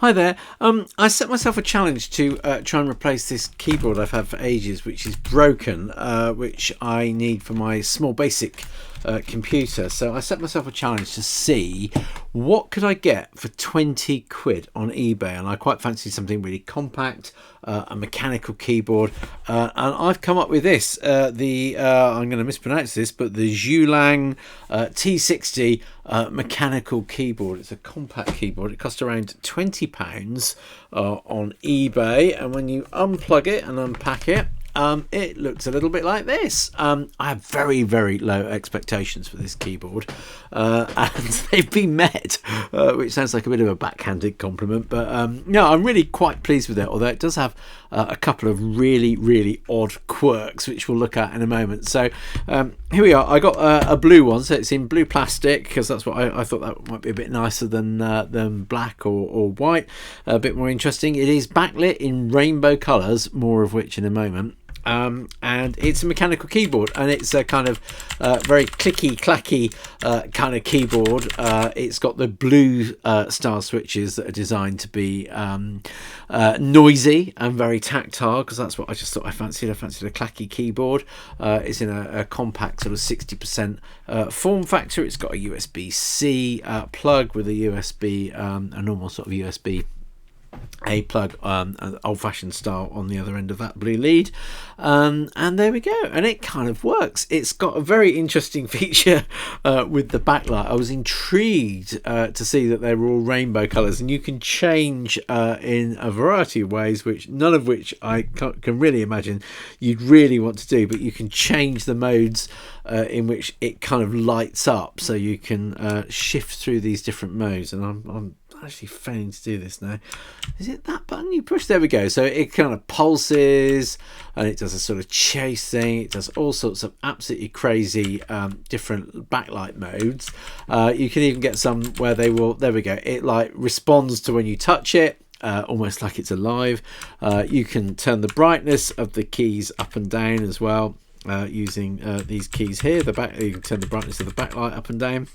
Hi there. I set myself a challenge to try and replace this keyboard I've had for ages, which is broken, which I need for my small basic computer. So I set myself a challenge to see what could I get for 20 quid on eBay, and I quite fancy something really compact, a mechanical keyboard, and I've come up with this. I'm going to mispronounce this, but the Ziyoulang T60 mechanical keyboard. It's a compact keyboard. It costs around £20 on eBay, and when you unplug it and unpack it, it looks a little bit like this. I have very, very low expectations for this keyboard, and they've been met, which sounds like a bit of a backhanded compliment, but no, I'm really quite pleased with it, although it does have a couple of really, really odd quirks, which we'll look at in a moment. So here we are. I got a blue one, so it's in blue plastic, because that's what I thought that might be a bit nicer than black or white, a bit more interesting. It is backlit in rainbow colours, more of which in a moment. And it's a mechanical keyboard, and it's a kind of very clicky clacky kind of keyboard. It's got the blue star switches that are designed to be noisy and very tactile, because that's what I just thought I fancied a clacky keyboard. It's in a compact sort of 60% form factor. It's got a USB-C plug with a normal sort of USB A plug, an old-fashioned style on the other end of that blue lead, and there we go, and it kind of works. It's got a very interesting feature with the backlight. I was intrigued to see that they were all rainbow colours, and you can change in a variety of ways, which none of which I can really imagine you'd really want to do, but you can change the modes in which it kind of lights up, so you can shift through these different modes, and I'm actually failing to do this now. Is it that button you push? There we go. So it kind of pulses, and it does a sort of chase thing. It does all sorts of absolutely crazy different backlight modes. You can even get some where they will, there we go, it like responds to when you touch it, almost like it's alive. You can turn the brightness of the keys up and down as well, using these keys here. You can turn the brightness of the backlight up and down,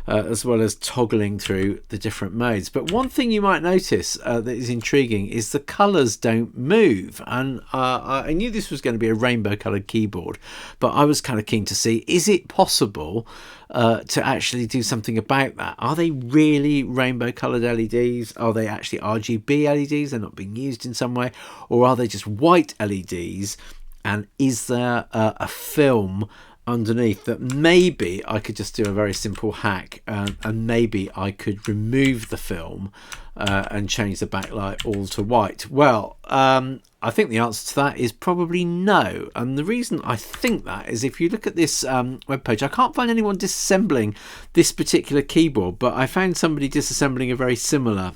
as well as toggling through the different modes. But one thing you might notice that is intriguing is the colours don't move, and I knew this was going to be a rainbow coloured keyboard, but I was kind of keen to see, is it possible to actually do something about that? Are they really rainbow coloured LEDs? Are they actually RGB LEDs? They're not being used in some way, or are they just white LEDs? And is there a film underneath that maybe I could just do a very simple hack, and maybe I could remove the film and change the backlight all to white? Well, I think the answer to that is probably no. And the reason I think that is, if you look at this webpage, I can't find anyone disassembling this particular keyboard, but I found somebody disassembling a very similar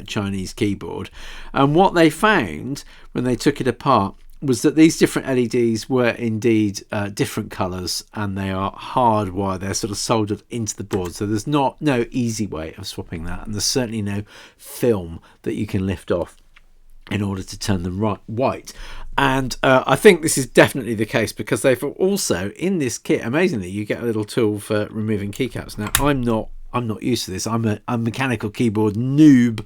Chinese keyboard. And what they found when they took it apart was that these different LEDs were indeed different colours, and they are hardwired. They're sort of soldered into the board, so there's no easy way of swapping that, and there's certainly no film that you can lift off in order to turn them white. And I think this is definitely the case, because they've also, in this kit, amazingly, you get a little tool for removing keycaps. Now, I'm not used to this. I'm a mechanical keyboard noob,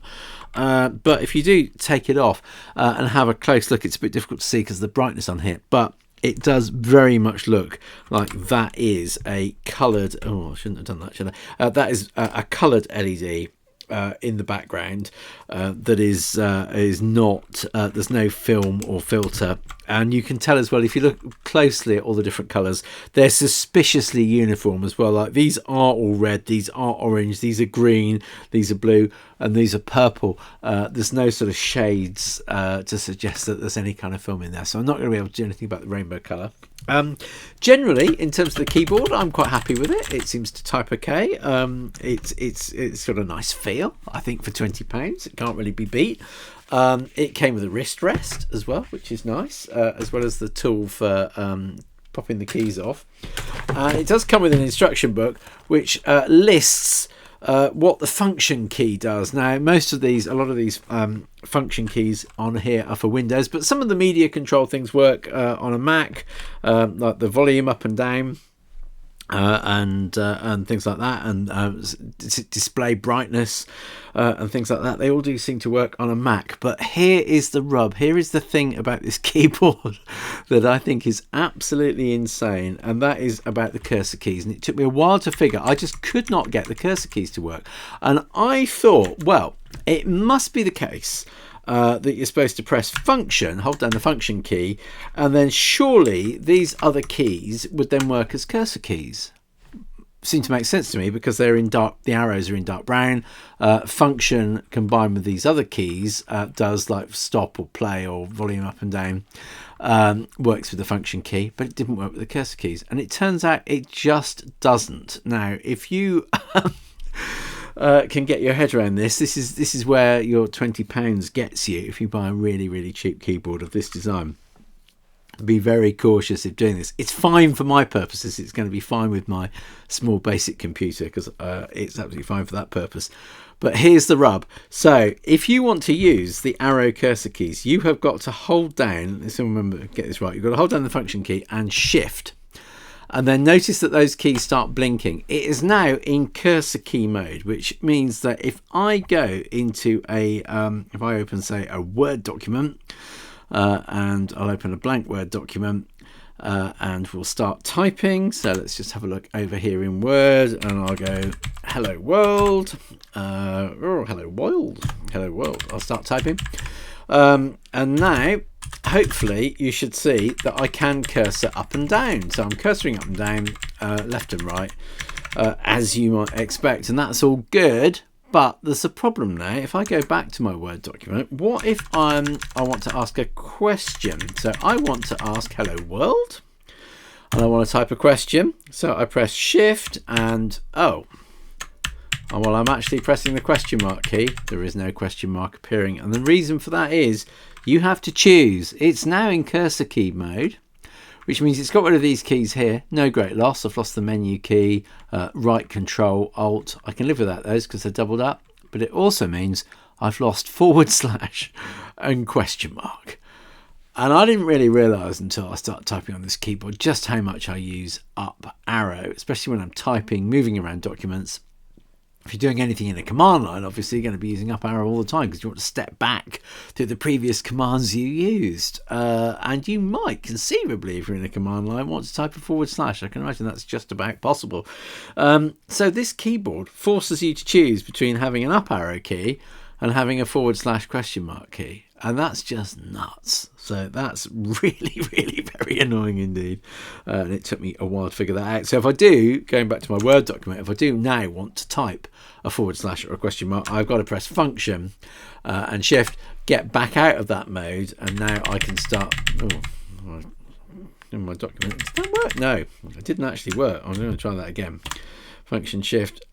but if you do take it off and have a close look, it's a bit difficult to see because of the brightness on here, but it does very much look like that is a coloured, I shouldn't have done that, should I? That is a coloured LED in the background that is not, there's no film or filter, and you can tell as well, if you look closely at all the different colours, they're suspiciously uniform as well. Like, these are all red, these are orange, these are green, these are blue, and these are purple. There's no sort of shades to suggest that there's any kind of film in there, so I'm not going to be able to do anything about the rainbow colour. Generally, in terms of the keyboard, I'm quite happy with it. It seems to type okay. It's got a nice feel, I think, for £20. It can't really be beat. It came with a wrist rest as well, which is nice, as well as the tool for popping the keys off. It does come with an instruction book which lists what the function key does. Now, a lot of these function keys on here are for Windows, but some of the media control things work on a Mac, like the volume up and down. and things like that, and display brightness and things like that. They all do seem to work on a Mac. But here is the rub. Here is the thing about this keyboard that I think is absolutely insane, and that is about the cursor keys. And it took me a while to figure. I just could not get the cursor keys to work. And I thought, well, it must be the case that you're supposed to press function, hold down the function key, and then surely these other keys would then work as cursor keys. Seem to make sense to me because they're in dark, the arrows are in dark brown. Function combined with these other keys does like stop or play or volume up and down, works with the function key, but it didn't work with the cursor keys, and it turns out it just doesn't. Now if you can get your head around this is where your £20 gets you if you buy a really cheap keyboard of this design. Be very cautious of doing this. It's fine for my purposes. It's going to be fine with my small basic computer because it's absolutely fine for that purpose. But here's the rub. So if you want to use the arrow cursor keys, you have got to hold down, let's remember, get this right, you've got to hold down the function key and shift. And then notice that those keys start blinking. It is now in cursor key mode, which means that if I go into if I open, say, a Word document, and I'll open a blank Word document, and we'll start typing. So let's just have a look over here in Word, and I'll go, hello world, hello world. I'll start typing. And now, hopefully you should see that I can cursor up and down. So I'm cursoring up and down, left and right, as you might expect, and that's all good. But there's a problem now. If I go back to my Word document, what if I want to ask a question? So I want to ask hello world, and I want to type a question. So I press shift and well, I'm actually pressing the question mark key. There is no question mark appearing, and the reason for that is you have to choose. It's now in cursor key mode, which means it's got rid of these keys here. No great loss. I've lost the menu key, right control, alt. I can live without those because they're doubled up. But it also means I've lost / and question mark. And I didn't really realise until I started typing on this keyboard just how much I use up arrow, especially when I'm typing, moving around documents. If you're doing anything in a command line, obviously you're going to be using up arrow all the time because you want to step back to the previous commands you used. And you might conceivably, if you're in a command line, want to type a / I can imagine that's just about possible. So this keyboard forces you to choose between having an up arrow key and having a / question mark key. And that's just nuts. So that's really very annoying indeed. And it took me a while to figure that out. So if I do, going back to my Word document, if I do now want to type a / or a question mark, I've got to press function and shift, get back out of that mode. And now I can start. In my document, did that work? No, it didn't actually work. I'm going to try that again. Function shift.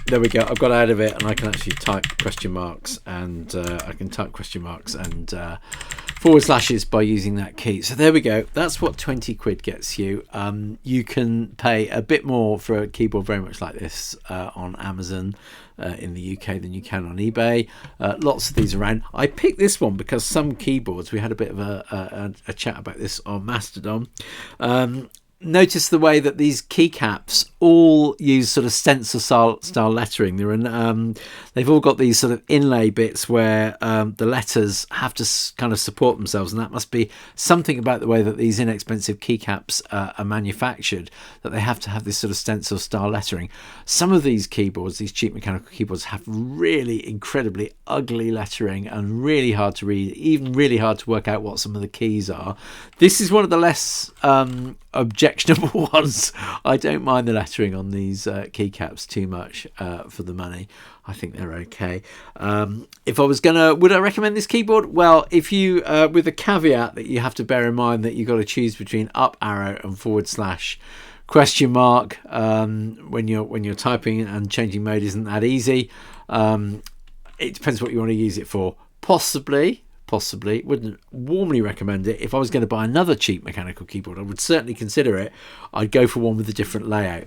There we go. I've got out of it, and I can actually type question marks, and I can type question marks and / by using that key. So there we go. That's what 20 quid gets you. You can pay a bit more for a keyboard very much like this on Amazon in the UK than you can on eBay. Lots of these around. I picked this one because some keyboards, we had a bit of a chat about this on Mastodon. Notice the way that these keycaps all use sort of stencil style lettering. They've all got these sort of inlay bits where the letters have to kind of support themselves, and that must be something about the way that these inexpensive keycaps are manufactured, that they have to have this sort of stencil style lettering. Some of these keyboards, these cheap mechanical keyboards, have really incredibly ugly lettering and really hard to read, even really hard to work out what some of the keys are. This is one of the less objectionable ones. I don't mind the lettering on these keycaps too much for the money. I think they're okay. If I was would I recommend this keyboard? Well, if you with a caveat that you have to bear in mind that you've got to choose between up arrow and / question mark when you're typing, and changing mode isn't that easy. It depends what you want to use it for. Possibly wouldn't warmly recommend it. If I was going to buy another cheap mechanical keyboard, I would certainly consider it. I'd go for one with a different layout,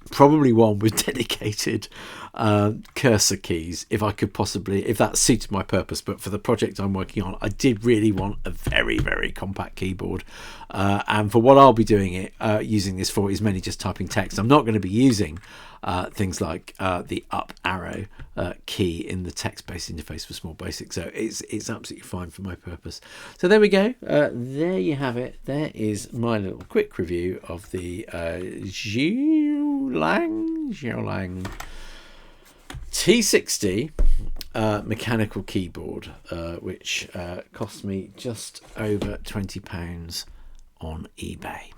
probably one with dedicated cursor keys if I could possibly, if that suited my purpose. But for the project I'm working on, I did really want a very, very compact keyboard. And for what I'll be doing it, using this for is mainly just typing text. I'm not going to be using things like the up arrow key in the text-based interface for Small Basic, so it's absolutely fine for my purpose. So there we go. There you have it. There is my little quick review of the Ziyoulang T60 mechanical keyboard, which cost me just over £20 on eBay.